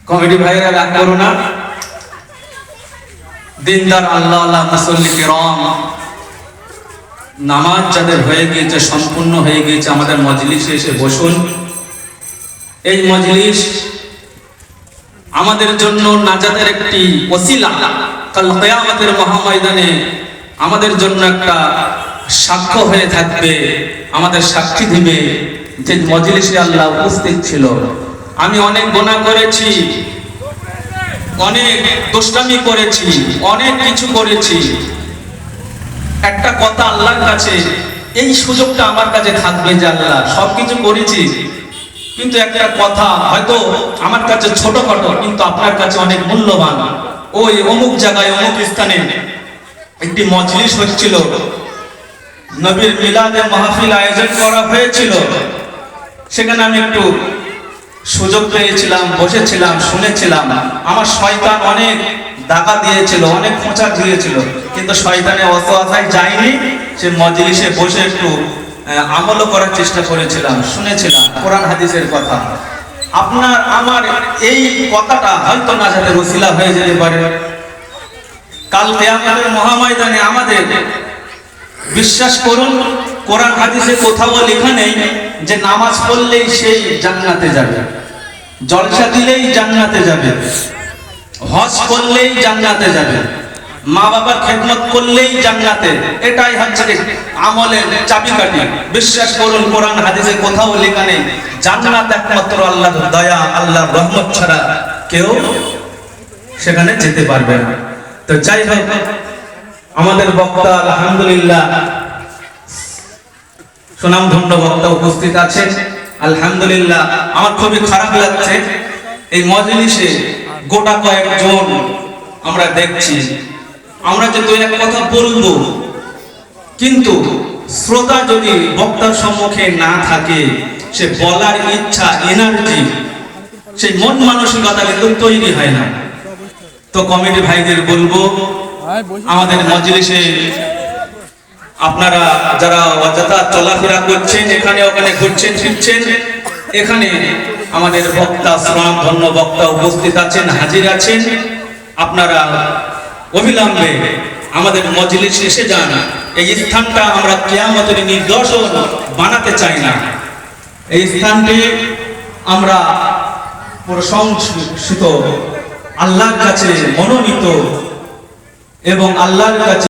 Committee ভাইরা রাগ করো না। দিনদার আল্লাহ আল্লাহ মুসল্লি কিরাম, নামাজ যাদের হয়ে গিয়েছে, সম্পূর্ণ হয়ে গিয়েছে, আমাদের মজলিসে এসে বসুন। এই মজলিস আমাদের জন্য নাজাতের একটি ওসিলা, কাল কিয়ামতের মহাময়দানে আমাদের জন্য একটা সাক্ষ্য হয়ে থাকবে, আমাদের সাক্ষী দিবে যে মজলিসে আল্লাহ উপস্থিত ছিল। আমি অনেক গুনাহ করেছি, অনেক দুষ্টামি করেছি, অনেক কিছু করেছি। একটা কথা আল্লাহর কাছে, এই সুযোগটা আমার কাছে থাকবে যে আল্লাহ সবকিছু করেছি, কিন্তু একটা কথা হয়তো আমার কাছে ছোটখাটো, কিন্তু আপনার কাছে অনেক মূল্যবান। ওই অমুক জায়গায় অমুক স্থানে একটি মজলিস হচ্ছিল, নবীর মিলাদে মাহফিল আয়োজন করা হয়েছিল, সেখানে আমি একটু সুযোগ পেয়েছিলাম, বসেছিলাম, শুনেছিলাম। আমার শয়তান অনেক দাগা দিয়েছিল, অনেক খোঁচা দিয়েছিল, কিন্তু শয়তানে অসহায় যায়নি। সে মজলিসে বসে একটু আমলও করার চেষ্টা করেছিলাম, শুনেছিলাম কোরআন হাদিসের কথা। আপনার আমার এই কথাটা হয়তো নাজাতের ওসিলা হয়ে যেতে পারে। কাল কিয়ামতের মহাময়দানে আমাদের বিশ্বাস করুন, কোরআন হাদিসে কোথাও লেখা নেই যে নামাজ পড়লেই সেই জান্নাতে যাবে, জলসা দিলেই জান্নাতে যাবে, হজ করলেই জান্নাতে যাবে, মা বাবার খেদমত করলেই জান্নাতে। এটাই হচ্ছে আমলের চাবিকাঠি। বিশ্বাস করুন, কোরআন হাদিসে কোথাও লেখা নেই জান্নাত একমাত্র আল্লাহর দয়া, আল্লাহর রহমত ছাড়া কেউ সেখানে যেতে পারবে না। তো যাই হোক, আমাদের বক্তা আলহামদুলিল্লাহ সুনামধন্য বক্তা উপস্থিত আছেন। আলহামদুলিল্লাহ, আমার খুবই খারাপ লাগছে এই মজলিসে গোটা কয়েকজন আমরা দেখছি, আমরা যে দুই এক কথা বলবো, কিন্তু শ্রোতা যদি বক্তার সম্মুখে না থাকে, সে বলার ইচ্ছা, এনার্জি, সেই মন মানসিকতা কিন্তু তৈরি হয় না। তো কমিটি ভাইদের বলবো, আমাদের মজলিসে আপনারা যারা অযথা চলাফেরা করছেন, এখানে ওখানে ঘুরছেন ফিরছেন, এখানে আমাদের বক্তা, সুনামধন্য বক্তা উপস্থিত আছেন, হাজির আছেন। আপনারা অবিলম্বে আমাদের মজলিসে এসে যান। এই স্থানটা আমরা কিয়ামতের নিদর্শন বানাতে চাই না। এই স্থানটি আমরা প্রশংসিত, আল্লাহর কাছে মনোনীত এবং আল্লাহর কাছে